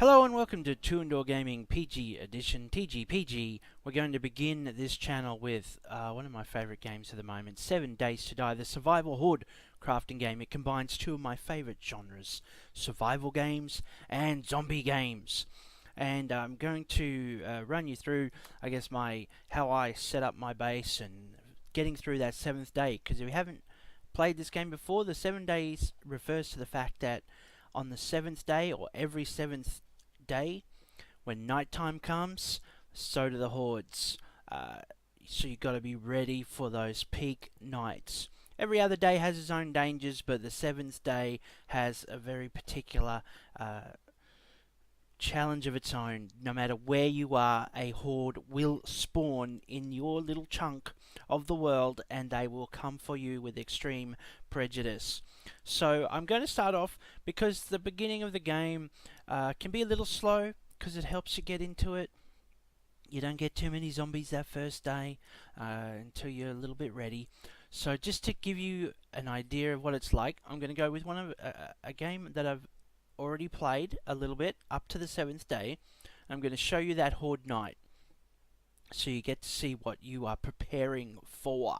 Hello and welcome to Two Indoor Gaming PG Edition, TGPG. We're going to begin this channel with one of my favourite games at the moment, 7 Days to Die, the survival horde crafting game. It combines two of my favourite genres, survival games and zombie games. And I'm going to run you through, I guess, how I set up my base and getting through that 7th day. Because if you haven't played this game before, the 7 days refers to the fact that on the 7th day, or every 7th day, when nighttime comes, so do the hordes. So you've got to be ready for those peak nights. Every other day has its own dangers, but the 7th day has a very particular challenge of its own. No matter where you are, a horde will spawn in your little chunk of the world, and they will come for you with extreme prejudice. So I'm going to start off, because the beginning of the game can be a little slow, because it helps you get into it. You don't get too many zombies that first day until you're a little bit ready. So just to give you an idea of what it's like, I'm going to go with a game that I've already played a little bit up to the 7th day. I'm going to show you that horde night, so you get to see what you are preparing for.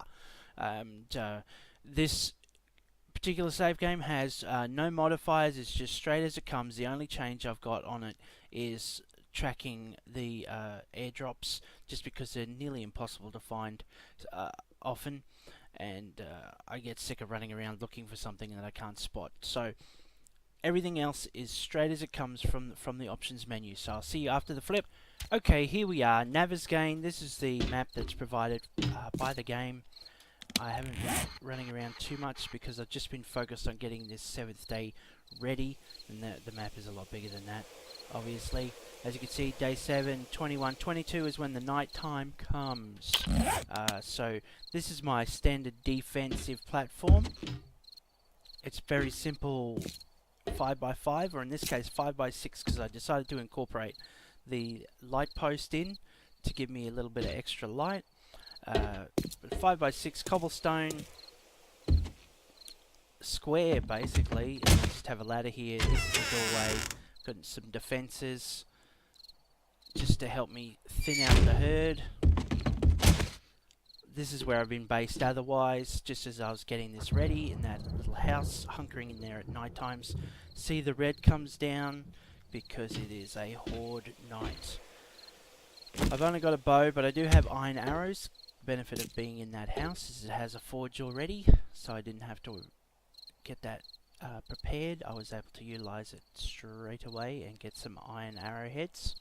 This particular save game has no modifiers. It's just straight as it comes. The only change I've got on it is tracking the airdrops, just because they're nearly impossible to find often, and I get sick of running around looking for something that I can't spot. So everything else is straight as it comes from the options menu. So I'll see you after the flip. Okay, here we are, Navezgane. This is the map that's provided by the game. I haven't been running around too much because I've just been focused on getting this 7th day ready, and the map is a lot bigger than that, obviously. As you can see, day 7, 21, 22 is when the night time comes. So this is my standard defensive platform. It's very simple 5x5, or in this case 5x6, because I decided to incorporate the light post in to give me a little bit of extra light. 5x6 cobblestone square, basically. I just have a ladder here. This is the doorway. Got some defences just to help me thin out the herd. This is where I've been based otherwise, just as I was getting this ready in that little house, hunkering in there at night times. See, the red comes down because it is a horde night. I've only got a bow, but I do have iron arrows. The benefit of being in that house is it has a forge already, so I didn't have to get that prepared. I was able to utilize it straight away and get some iron arrowheads.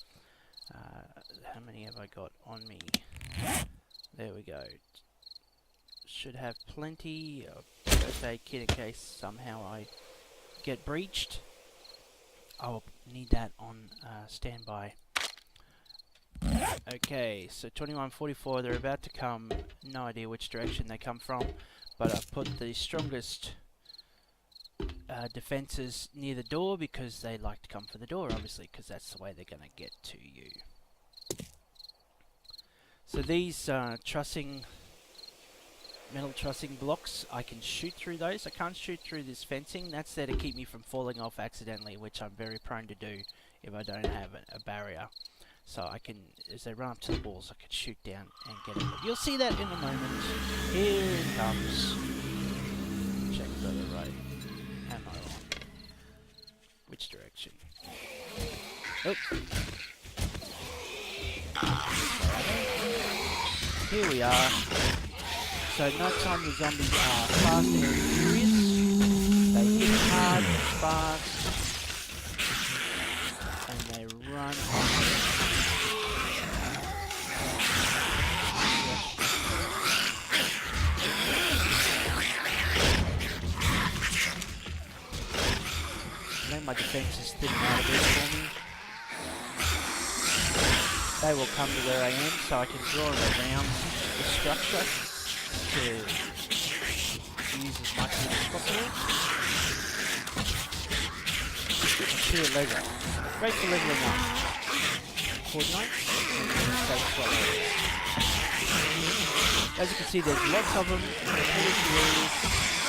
How many have I got on me? There we go. Should have plenty of first aid kit in case somehow I get breached. I'll need that on standby. Okay, so 2144, they're about to come. No idea which direction they come from, but I've put the strongest defences near the door, because they like to come for the door, obviously, because that's the way they're going to get to you. So these metal trussing blocks, I can shoot through those. I can't shoot through this fencing. That's there to keep me from falling off accidentally, which I'm very prone to do if I don't have a barrier. So I can, as they run up to the walls, I can shoot down and get it. You'll see that in a moment. Here it comes. Check the right ammo on. Which direction? Oops. Here we are. So nighttime the zombies are fast and furious. They hit hard, fast, and they run off. I think my defense is thinning out a bit for me. They will come to where I am, so I can draw them around the structure to use as much as possible. Sheer level. Great for leveling up. Horde night. As you can see, there's lots of them in the areas,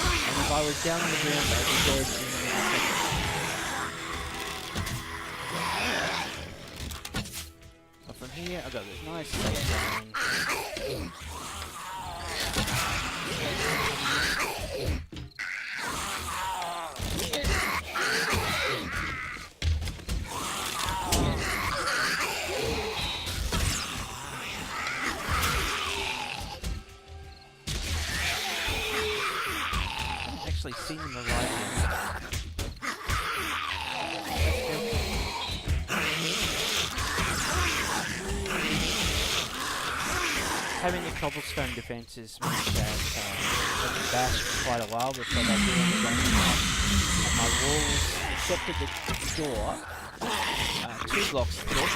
and if I was down on the ground, I'd be dead in a second. here. I've got this nice safe zone. Actually seen them arrive here. Having the cobblestone defences means that I can bash for quite a while before they do anything. And my walls, except at the door, 2 blocks thick,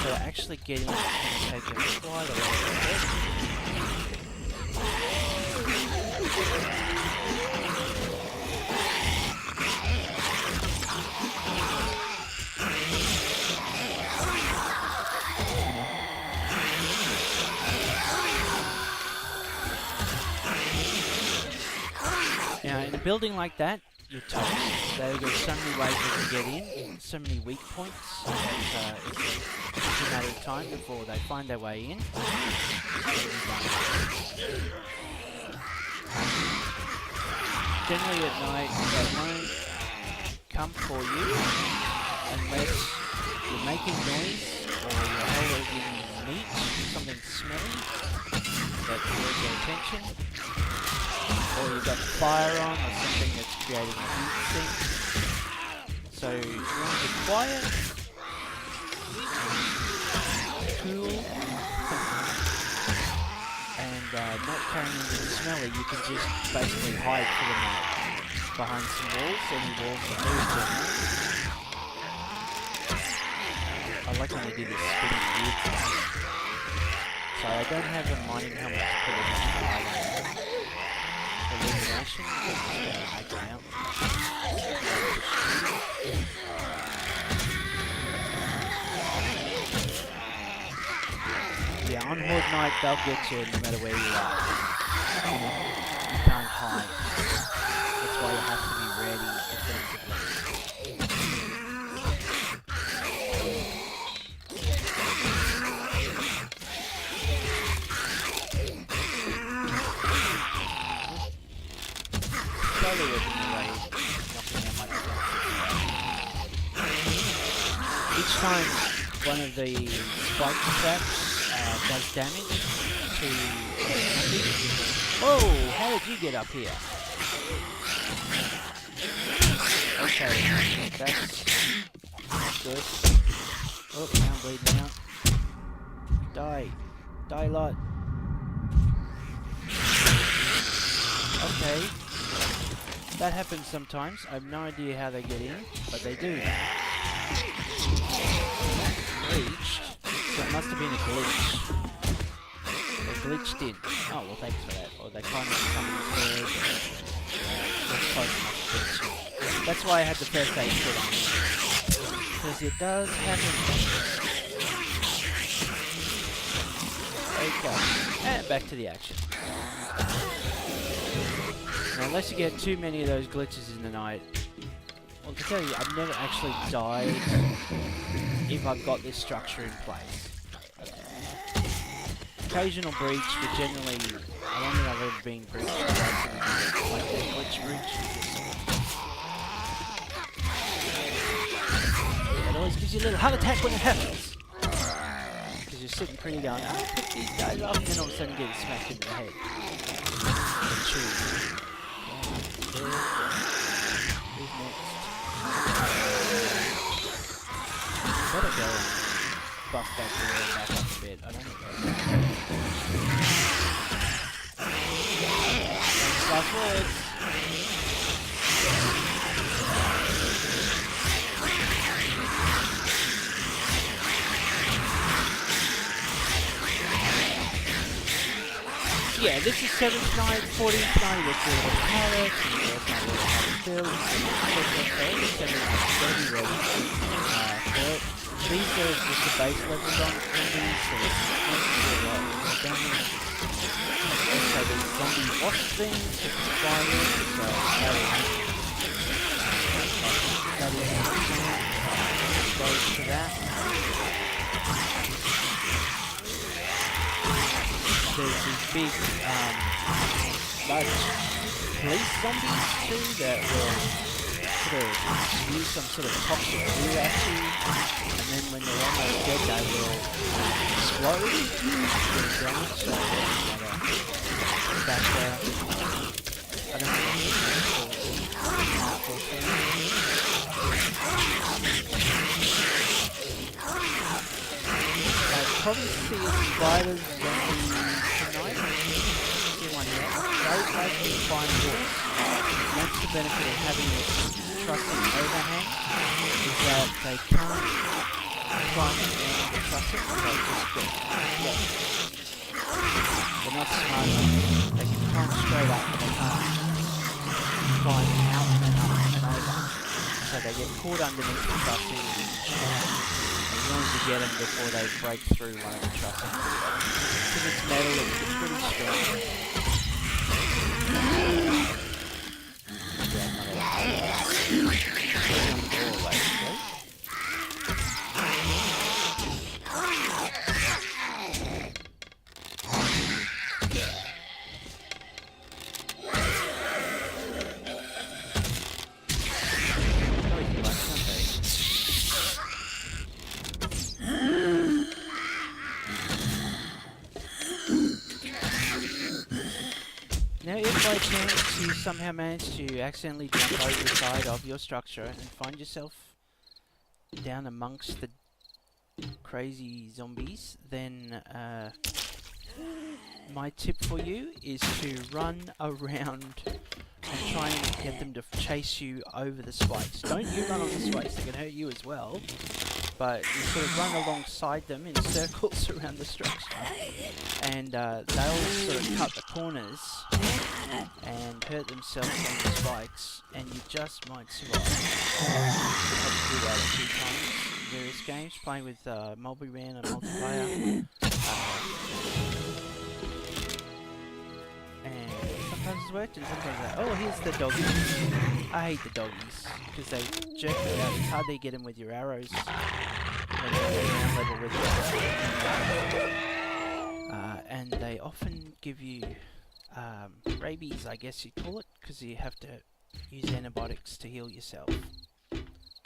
so actually getting it can take quite a lot of effort. Now, in a building like that, you're toast. There's so many ways you can get in, so many weak points, that it's just a matter of time before they find their way in. Generally at night, they won't come for you unless you're making noise or you're holding meat, something smelly that draws their attention. Or you've got fire on, or something that's creating a heat sink. So you want to be quiet, cool, and not carrying anything smelly. You can just basically hide for the night behind some walls. Any walls are very general. I like when they do this spinning weird thing. So I don't have a mining helmet to put it on. Illumination, yeah, on Horde night they'll get you no matter where you are. You can't hide. That's why you have to be ready defensively. Each time one of the spike traps does damage to something. Oh, how did you get up here? Okay, that's good. Oh, now I'm bleeding out. Die. Die lot. Okay. That happens sometimes. I have no idea how they get in, but they do. Glitched. So it must have been a glitch. They glitched in. Oh, well, thanks for that. Or they climbed on somebody's head. That's why I had the first aid kit on. Because it does happen. Okay. And back to the action. Now, unless you get too many of those glitches in the night, well, to tell you, I've never actually died if I've got this structure in place. Occasional breach, but generally, I don't think I've ever been breached like that glitch breach. It always gives you a little heart attack when it happens. Because you're sitting pretty going, I'll pick these guys up, and then all of a sudden you get smacked in the head. Who's next? Better go and buff back there and back up a bit. I don't know. Thanks, last words. Yeah, this is 7th night, 14th night, let's do a little carrot, and the first night we'll have a build, 7th night, ready. These are just the base levels on these, so it's not a lot of damage. Also, the zombie wasp thing, just the fire, so that is exposed to that. there's these big, large police zombies too that will sort of use some sort of toxic glue at you, and then when they're almost dead, they will explode, doing damage. So that's I don't think I'll probably see a spider zombie tonight. See one yet. Those actually find wolves. That's the benefit of having this trussing overhang, is that they can't climb down the trussing, they just get blocked. They're not smart enough. They can climb straight up, but they can't climb out and up and over. So they get caught underneath the trussing, as long as you get them before they break through one of the trussing. Because it's metal, it's pretty strong. Now if by chance you somehow manage to accidentally jump over the side of your structure and find yourself down amongst the crazy zombies, then my tip for you is to run around and try and get them to chase you over the spikes. Don't you run on the spikes, they can hurt you as well. But you sort of run alongside them in circles around the structure, and they'll sort of cut the corners and hurt themselves on the spikes, and you just might survive. I've had to do that a few times in various games, playing with multi-man and multiplayer. And sometimes it's worked, and sometimes it's like, oh, here's the doggies. I hate the doggies, because they jerk you out. It's hard to get them with your arrows. When they're ground level with you. And they often give you rabies, I guess you'd call it, because you have to use antibiotics to heal yourself. Okay,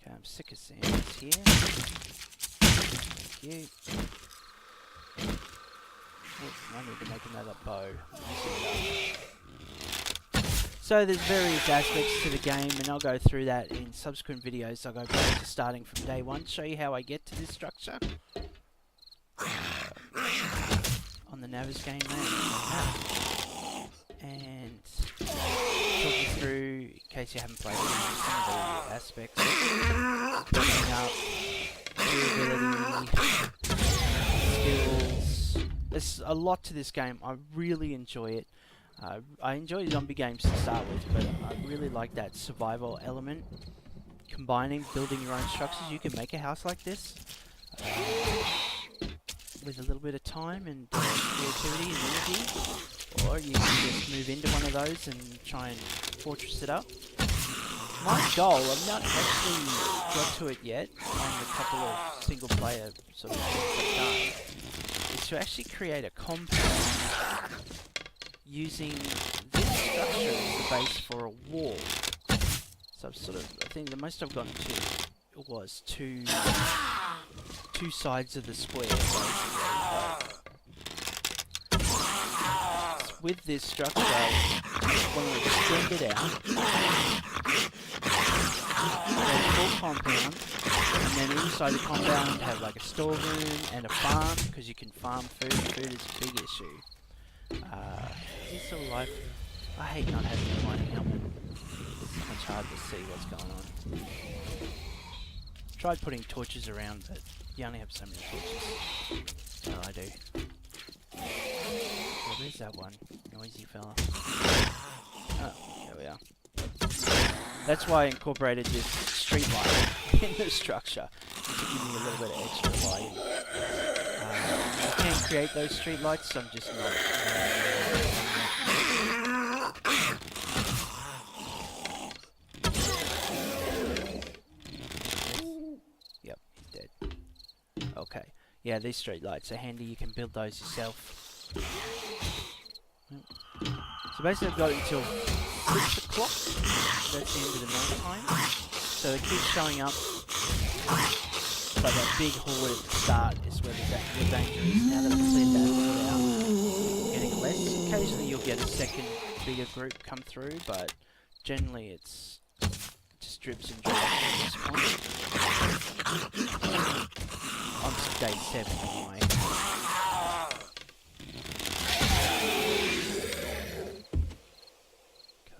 I'm sick of seeing this here. Thank you. Oops, I need to make another bow. So there's various aspects to the game, and I'll go through that in subsequent videos. I'll go back to starting from day one, show you how I get to this structure. On the Navis game map. And talk you through, in case you haven't played it, some of the aspects. Building up, durability, skills. There's a lot to this game. I really enjoy it. I enjoy zombie games to start with, but I really like that survival element. Combining, building your own structures. You can make a house like this with a little bit of time and creativity and energy, or you can just move into one of those and try and fortress it up. My goal, I've not actually got to it yet on the couple of single player sort of things I've done, is to actually create a compound using this structure as the base for a wall. So I've sort of, I think the most I've gotten to was two sides of the square, basically. With this structure, when we extend it out, there's a full compound, and then inside the compound have like a storeroom and a farm, because you can farm food. Food is a big issue. Is this all life? I hate not having a mining helmet. It's so much hard to see what's going on. Tried putting torches around, but you only have so many torches. Oh, I do. Well, there's that one noisy fella. Oh, there we are. That's why I incorporated this street light in the structure, to give me a little bit of extra lighting. I can't create those street lights, so I'm just not. Okay, yeah, these street lights are handy. You can build those yourself. So basically I've got it until 6 o'clock. That's the end of the night time. So they keep showing up. But that big horde at the start is where the danger is. Now that I've cleared that horde out, getting less. Occasionally you'll get a second bigger group come through, but generally it's just drips and drabs at this point. On to day 7 anyway.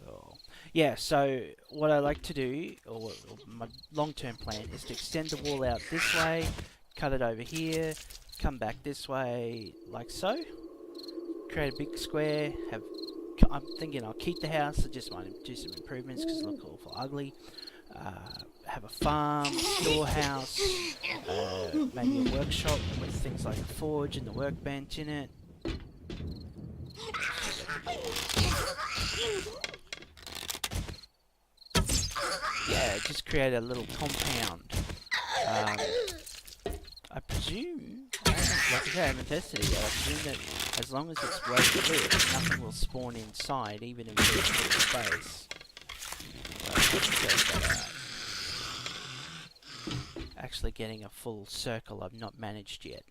Cool. Yeah, so what I like to do, or my long-term plan, is to extend the wall out this way, cut it over here, come back this way, like so. Create a big square, I'm thinking I'll keep the house, I just might do some improvements because it looks awful ugly. Have a farm, storehouse, maybe a workshop with things like a forge and the workbench in it. Yeah, just create a little compound. I presume, like I say, I haven't tested it yet, I presume that as long as it's well lit, nothing will spawn inside, even in this little space. Actually getting a full circle I've not managed yet.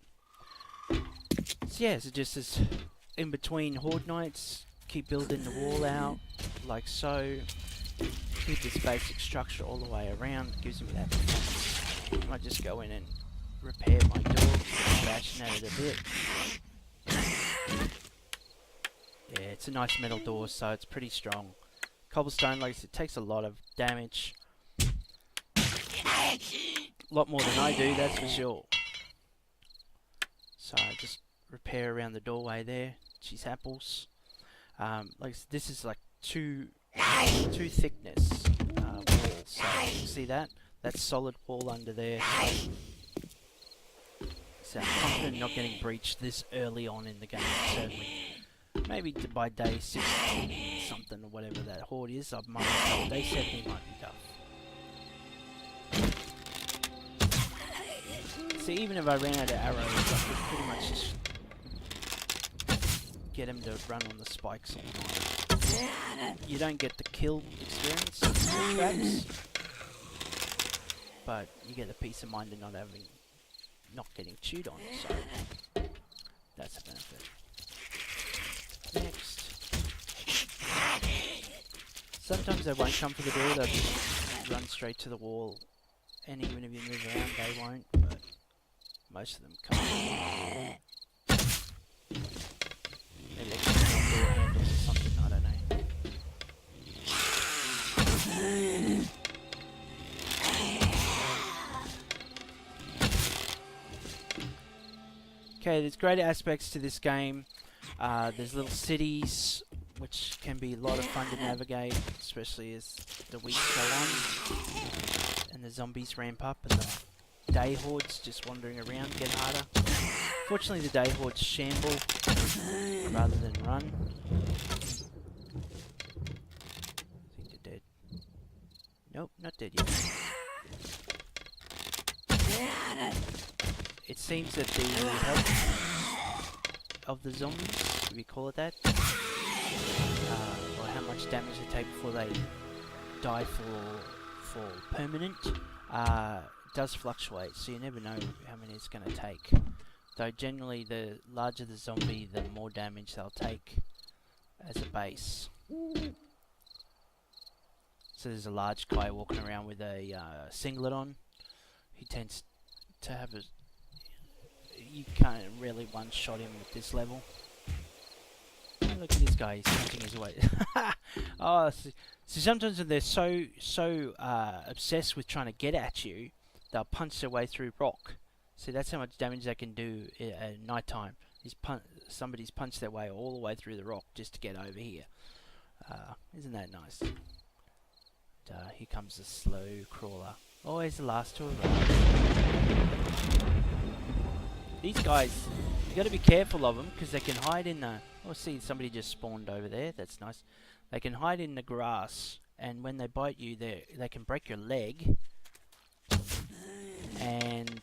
So yeah, so just as in between horde nights, keep building the wall out, like so. Keep this basic structure all the way around, it gives me that defense. I might just go in and repair my door, bashing at it a bit. Yeah, it's a nice metal door, so it's pretty strong. Cobblestone, like I said, takes a lot of damage. A lot more than I do, that's for sure. So I just repair around the doorway there. Cheese apples. Like this is like two thickness walls. So you see that? That's solid wall under there. So I'm confident not getting breached this early on in the game, certainly. Maybe by day 60 something or whatever that horde is, I might be tough. Day 70 might be tough. See, even if I ran out of arrows, I could pretty much just get him to run on the spikes all night. You don't get the kill experience with traps, but you get the peace of mind of not getting chewed on, so that's a benefit. Next. Sometimes they won't come for the door, they'll just run straight to the wall, and even if you move around they won't, but most of them come. Maybe they can door handles or something, I don't know. Okay, there's great aspects to this game. There's little cities, which can be a lot of fun to navigate, especially as the weeks go on and the zombies ramp up and the day hordes just wandering around get harder. Fortunately, the day hordes shamble rather than run. I think they're dead. Nope, not dead yet. It seems that the health of the zombies, if you call it that, or how much damage they take before they die for permanent, does fluctuate, so you never know how many it's going to take. Though generally the larger the zombie, the more damage they'll take as a base. So there's a large guy walking around with a singlet on. He tends to have a... You can't really one-shot him at this level. Oh, look at this guy, he's punching his way. Oh, so sometimes when they're so obsessed with trying to get at you, they'll punch their way through rock. See, that's how much damage they can do at night time. Somebody's punched their way all the way through the rock just to get over here. Isn't that nice? Here comes the slow crawler. Always the last to arrive. These guys, you got to be careful of them because they can hide in the... Oh, see, somebody just spawned over there. That's nice. They can hide in the grass, and when they bite you, they can break your leg. And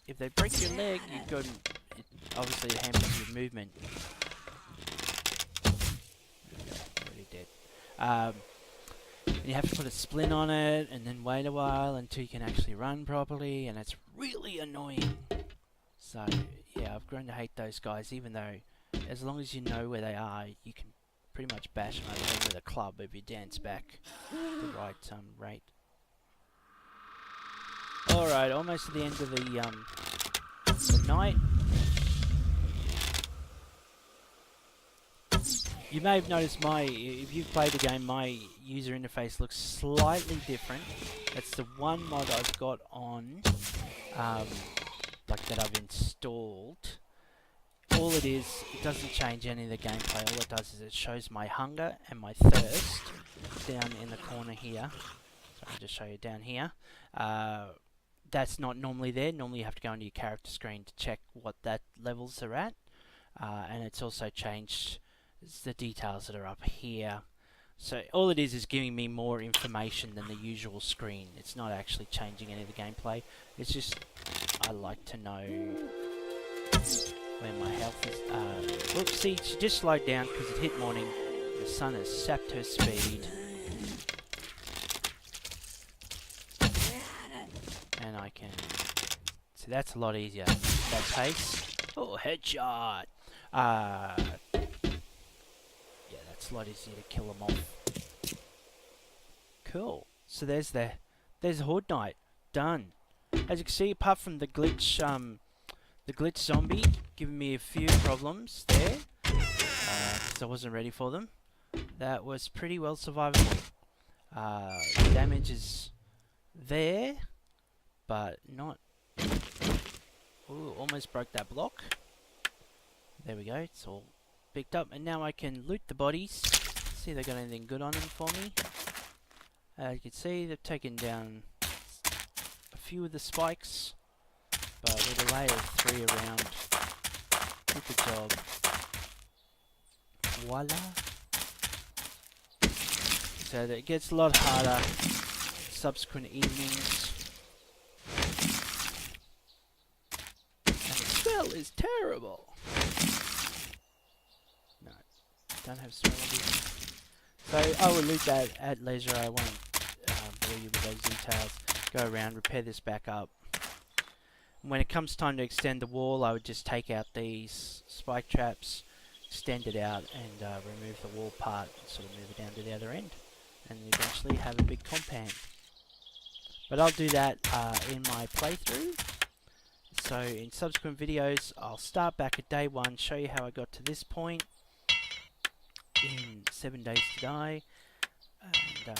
if they break your leg, it obviously hampers your movement. And you have to put a splint on it and then wait a while until you can actually run properly, and it's really annoying. So yeah, I've grown to hate those guys, even though as long as you know where they are, you can pretty much bash them over the head with a club if you dance back the right rate. Alright, almost at the end of the night. You may have noticed if you've played the game, my user interface looks slightly different. That's the one mod I've got on, like that I've installed. All it is, it doesn't change any of the gameplay. All it does is it shows my hunger and my thirst down in the corner here. So I'll just show you down here. That's not normally there. Normally you have to go into your character screen to check what that levels are at. And it's also changed the details that are up here. So all it is giving me more information than the usual screen. It's not actually changing any of the gameplay. It's just I like to know where my health is. Whoops, see, she just slowed down because it hit morning. The sun has sapped her speed. And I can... See, that's a lot easier. That pace. Oh, headshot! Yeah, that's a lot easier to kill them off. Cool. So there's the Horde Night. Done. As you can see, apart from the glitch zombie giving me a few problems there, because I wasn't ready for them, that was pretty well survivable. The damage is there, but not... Ooh, almost broke that block. There we go, it's all picked up, and now I can loot the bodies, see if they got anything good on them for me. As you can see, they've taken down a few of the spikes, but with a layer of 3 around, did the job. Voila. So that it gets a lot harder subsequent evenings. And the smell is terrible. No, don't have smell of it. So I will loot that at leisure. I won't bore you with those details. Go around, repair this back up. When it comes time to extend the wall, I would just take out these spike traps, extend it out, and remove the wall part, and sort of move it down to the other end, and eventually have a big compound. But I'll do that in my playthrough. So in subsequent videos, I'll start back at day 1, show you how I got to this point in 7 Days to Die, and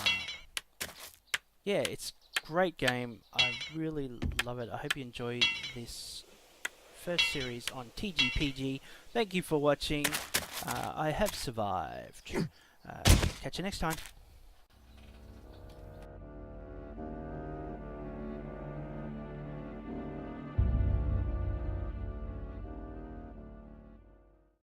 yeah, it's great game. I really love it. I hope you enjoy this first series on TGPG. Thank you for watching. I have survived. Catch you next time.